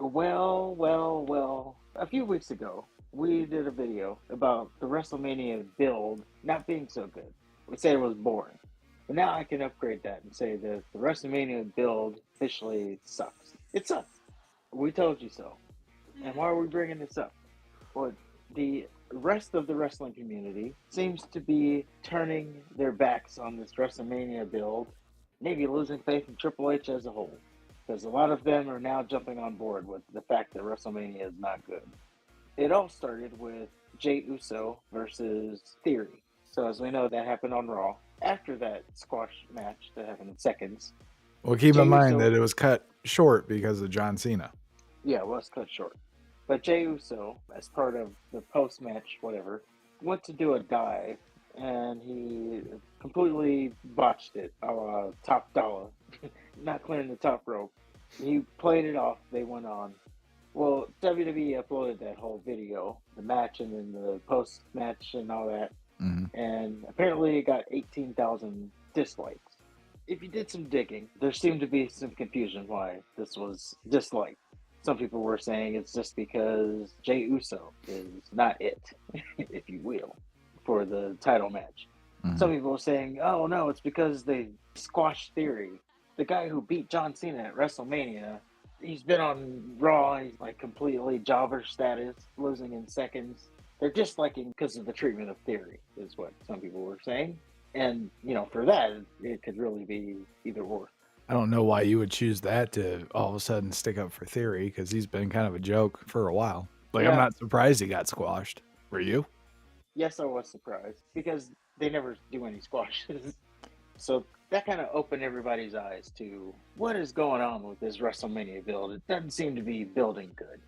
Well. A few weeks ago, we did a video about the WrestleMania build not being so good. We said it was boring. But now I can upgrade that and say that the WrestleMania build officially sucks. It sucks. We told you so. And why are we bringing this up? Well, the rest of the wrestling community seems to be turning their backs on this WrestleMania build, maybe losing faith in Triple H as a whole. Because a lot of them are now jumping on board with the fact that WrestleMania is not good. It all started with Jey Uso versus Theory. So, as we know, that happened on Raw. After that squash match that happened in seconds, Well, keep in Jey mind that Uso, it was cut short because of John Cena. yeah, was cut short. But Jey Uso, as part of the post match, whatever, went to do a dive and he completely botched it. Top dollar, not clearing the top rope. He played it off. They went on. Well, WWE uploaded that whole video, the match and then the post match and all that. Mm-hmm. And apparently it got 18,000 dislikes. If you did some digging, there seemed to be some confusion why this was disliked. Some people were saying it's just because Jey Uso is not it, if you will, for the title match. Mm-hmm. Some people were saying, oh no, it's because they squashed Theory. The guy who beat John Cena at WrestleMania, he's been on Raw, he's like completely jobber status, losing in seconds. They're disliking because of the treatment of Theory, is what some people were saying. And, for that, it could really be either or. I don't know why you would choose that to all of a sudden stick up for Theory because he's been kind of a joke for a while. Like, I'm Yeah. not surprised he got squashed. Were you? Yes, I was surprised because they never do any squashes. So that kind of opened everybody's eyes to what is going on with this WrestleMania build. It doesn't seem to be building good.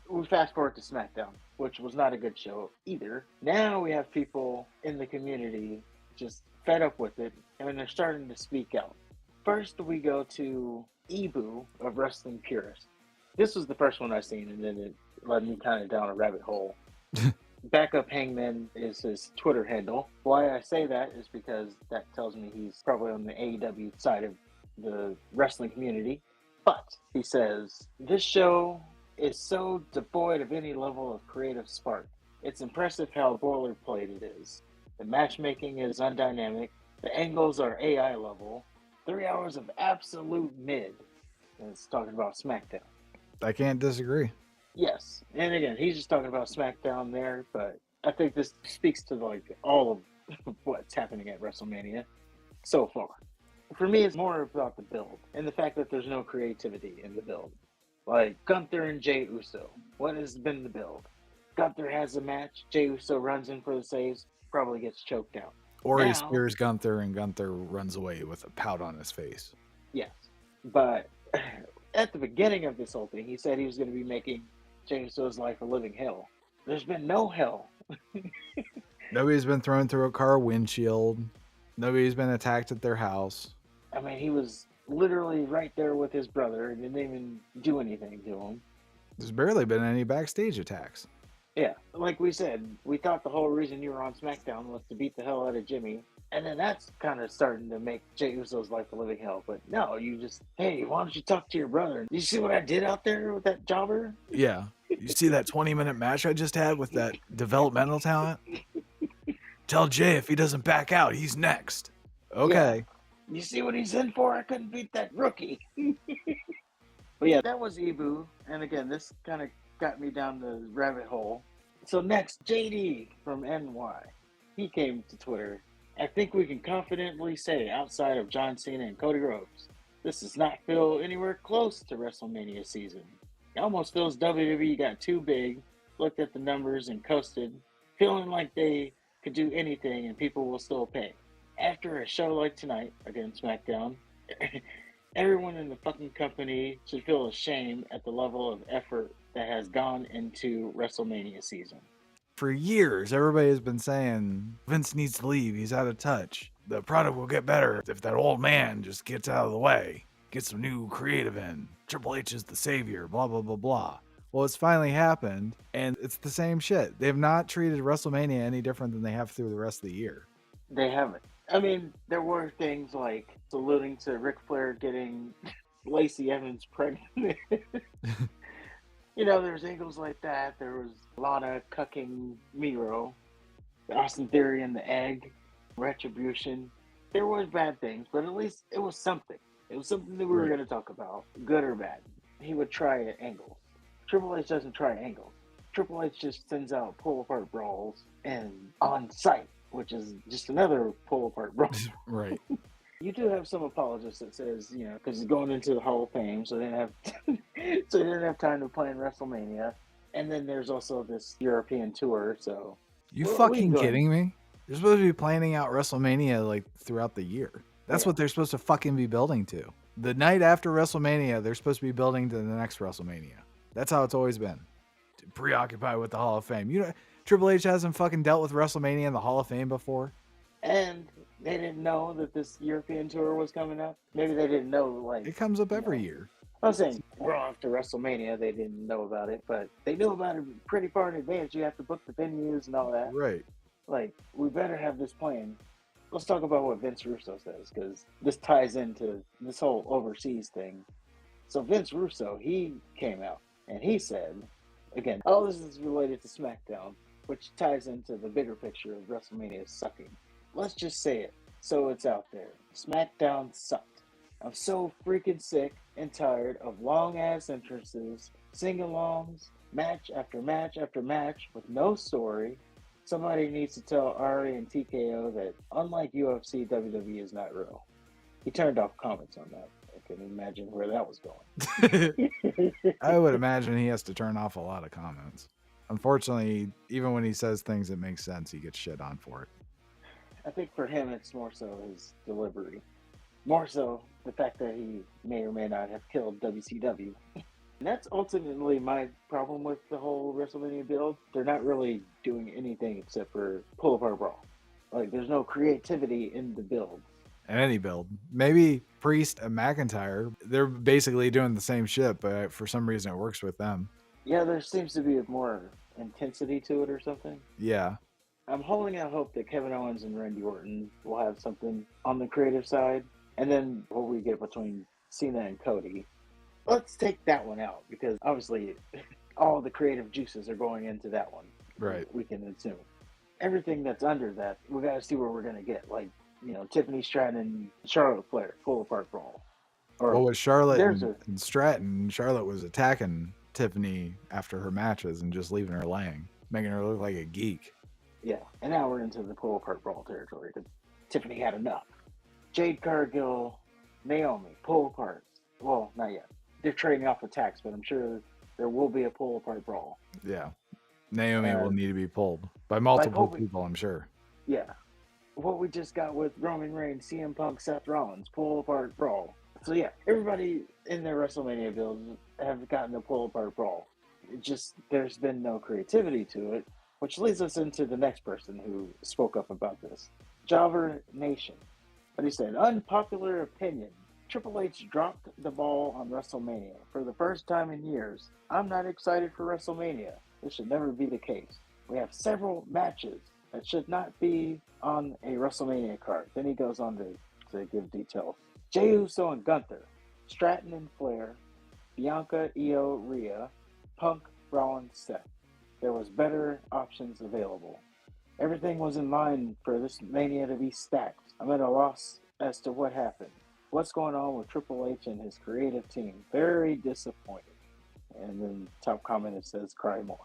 We fast forward to SmackDown, which was not a good show either. Now we have people in the community just fed up with it, and they're starting to speak out. First, we go to Ibu of Wrestling Purist. This was the first one I seen, and then it led me kind of down a rabbit hole. Backup Hangman is his Twitter handle. Why I say that is because that tells me he's probably on the AEW side of the wrestling community. But he says, this show is so devoid of any level of creative spark. It's impressive how boilerplate it is. The matchmaking is undynamic. The angles are AI level. 3 hours of absolute mid. And it's talking about SmackDown. I can't disagree. Yes, and again, he's just talking about SmackDown there, but I think this speaks to like all of what's happening at WrestleMania so far. For me, it's more about the build and the fact that there's no creativity in the build. Like Gunther and Jey Uso, what has been the build? Gunther has a match, Jey Uso runs in for the saves, probably gets choked out. Or he Now, spears Gunther and Gunther runs away with a pout on his face. yes, but at the beginning of this whole thing, he said he was going to be making Jey Uso's life a living hell. There's been no hell. Nobody's been thrown through a car windshield. Nobody's been attacked at their house. I mean, he was literally right there with his brother and didn't even do anything to him. There's barely been any backstage attacks. Yeah, like we said, we thought the whole reason you were on SmackDown was to beat the hell out of Jimmy. And then that's kind of starting to make Jey Uso's life a living hell. But no, you just, hey, why don't you talk to your brother? You see what I did out there with that jobber? Yeah. You see that 20-minute match I just had with that developmental talent? Tell Jay if he doesn't back out, he's next. Okay. Yeah. You see what he's in for? I couldn't beat that rookie. But yeah, that was Ibu. And again, this kind of got me down the rabbit hole. So next, JD from NY. He came to Twitter. I think we can confidently say, outside of John Cena and Cody Rhodes, this does not feel anywhere close to WrestleMania season. It almost feels WWE got too big, looked at the numbers and coasted, feeling like they could do anything and people will still pay. After a show like tonight, against SmackDown, everyone in the fucking company should feel ashamed at the level of effort that has gone into WrestleMania season. For years, everybody has been saying Vince needs to leave. He's out of touch. The product will get better if that old man just gets out of the way, gets some new creative in. Triple H is the savior, blah, blah, blah, blah. Well, it's finally happened, and it's the same shit. They have not treated WrestleMania any different than they have through the rest of the year. They haven't. I mean, there were things like alluding to Ric Flair getting Lacey Evans pregnant. there's angles like that. There was Lana cucking Miro, Austin Theory and the Egg, Retribution. There was bad things, but at least it was something. It was something that we were Right. going to talk about, good or bad. He would try at angles. Triple H doesn't try angles. Triple H just sends out pull apart brawls and on site, which is just another pull apart brawl. Right. You do have some apologists that says, because he's going into the Hall of Fame, so they didn't have time to plan WrestleMania. And then there's also this European tour, so You we can fucking go ahead. kidding me? They're supposed to be planning out WrestleMania like throughout the year. That's Yeah. what they're supposed to fucking be building to. The night after WrestleMania, they're supposed to be building to the next WrestleMania. That's how it's always been. Preoccupied with the Hall of Fame. Triple H hasn't fucking dealt with WrestleMania and the Hall of Fame before. And they didn't know that this European tour was coming up. Maybe they didn't know, like... It comes up every year. I was saying, Raw after WrestleMania, they didn't know about it, but they knew about it pretty far in advance. You have to book the venues and all that. Right. Like, we better have this plan. Let's talk about what Vince Russo says, because this ties into this whole overseas thing. So Vince Russo, he came out, and he said, again, all this is related to SmackDown, which ties into the bigger picture of WrestleMania sucking. Let's just say it, so it's out there. SmackDown sucked. I'm so freaking sick and tired of long-ass entrances, sing-alongs, match after match after match with no story. Somebody needs to tell Ari and TKO that, unlike UFC, WWE is not real. He turned off comments on that. I can imagine where that was going. I would imagine he has to turn off a lot of comments. Unfortunately, even when he says things that make sense, he gets shit on for it. I think for him, it's more so his delivery. More so the fact that he may or may not have killed WCW. And that's ultimately my problem with the whole WrestleMania build. They're not really doing anything except for pull apart brawl. Like, there's no creativity in the build. And any build. Maybe Priest and McIntyre, they're basically doing the same shit, but for some reason it works with them. Yeah, there seems to be more intensity to it or something. Yeah. I'm holding out hope that Kevin Owens and Randy Orton will have something on the creative side. And then what we get between Cena and Cody. Let's take that one out because obviously all the creative juices are going into that one. Right. We can assume. Everything that's under that, we got to see what we're going to get. Like, Tiffany Stratton and Charlotte Flair, pull apart brawl. Or Well, with Charlotte there's and Stratton, Charlotte was attacking Tiffany after her matches and just leaving her laying, making her look like a geek. Yeah, and now we're into the pull apart brawl territory because Tiffany had enough. Jade Cargill, Naomi, pull apart. Well, not yet. They're trading off attacks, but I'm sure there will be a pull apart brawl. Yeah. Naomi will need to be pulled by multiple Like people, I'm sure. Yeah. What we just got with Roman Reigns, CM Punk, Seth Rollins, pull apart brawl. So yeah, everybody in their WrestleMania builds have gotten a pull apart brawl. There's been no creativity to it, which leads us into the next person who spoke up about this. Jobber Nation. But he said, unpopular opinion. Triple H dropped the ball on WrestleMania. For the first time in years, I'm not excited for WrestleMania. This should never be the case. We have several matches that should not be on a WrestleMania card. Then he goes on to give details. Jey Uso and Gunther, Stratton and Flair, Bianca, Io, Rhea, Punk, Rollins, Seth. There was better options available. Everything was in line for this Mania to be stacked. I'm at a loss as to what happened. What's going on with Triple H and his creative team? Very disappointed. And then top comment it says, cry more.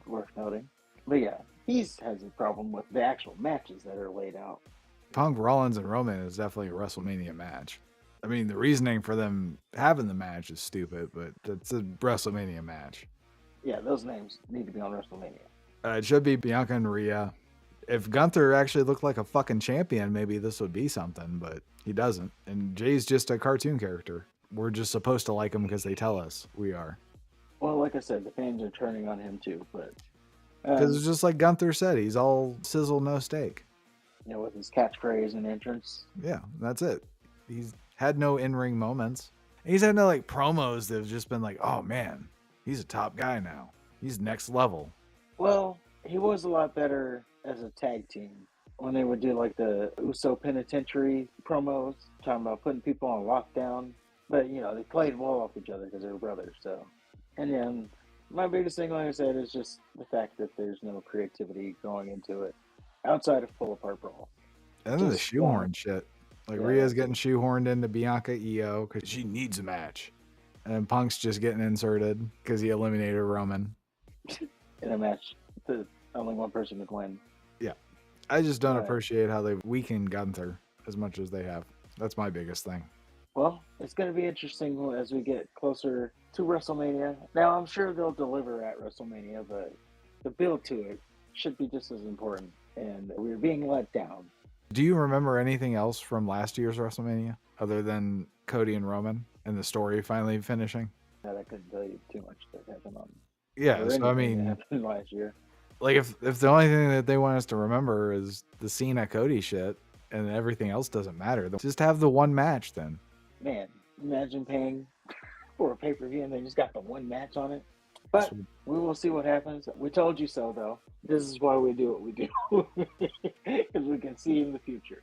Worth noting. But yeah, he has a problem with the actual matches that are laid out. Punk, Rollins, and Roman is definitely a WrestleMania match. I mean, the reasoning for them having the match is stupid, but it's a WrestleMania match. Yeah, those names need to be on WrestleMania. It should be Bianca and Rhea. If Gunther actually looked like a fucking champion, maybe this would be something, but he doesn't. And Jay's just a cartoon character. We're just supposed to like him because they tell us we are. Well, like I said, the fans are turning on him too, but... Because it's just like Gunther said, he's all sizzle, no steak. With his catchphrase and entrance. Yeah, that's it. He's had no in-ring moments. He's had no promos that have just been like, oh man, he's a top guy now. He's next level. Well, he was a lot better as a tag team when they would do like the USO penitentiary promos, talking about putting people on lockdown. But they played well off each other because they were brothers. So, and then my biggest thing, like I said, is just the fact that there's no creativity going into it outside of pull apart brawl. And then the Just want, shoehorn shit. Like yeah, Rhea's getting shoehorned into Bianca EO because she needs a match. And then Punk's just getting inserted because he eliminated Roman. in a match that only one person could win. Yeah. I just don't Right. appreciate how they've weakened Gunther as much as they have. That's my biggest thing. Well, it's going to be interesting as we get closer to WrestleMania. Now, I'm sure they'll deliver at WrestleMania, but the build to it should be just as important. And we're being let down. Do you remember anything else from last year's WrestleMania other than Cody and Roman and the story finally finishing? I couldn't tell you too much that happened on. Yeah, so I mean, that happened last year. Like if the only thing that they want us to remember is the Cena Cody shit and everything else doesn't matter, then just have the one match then. Man, imagine paying for a pay-per-view and they just got the one match on it. But we will see what happens. We told you so, though. This is why we do what we do. Because we can see in the future.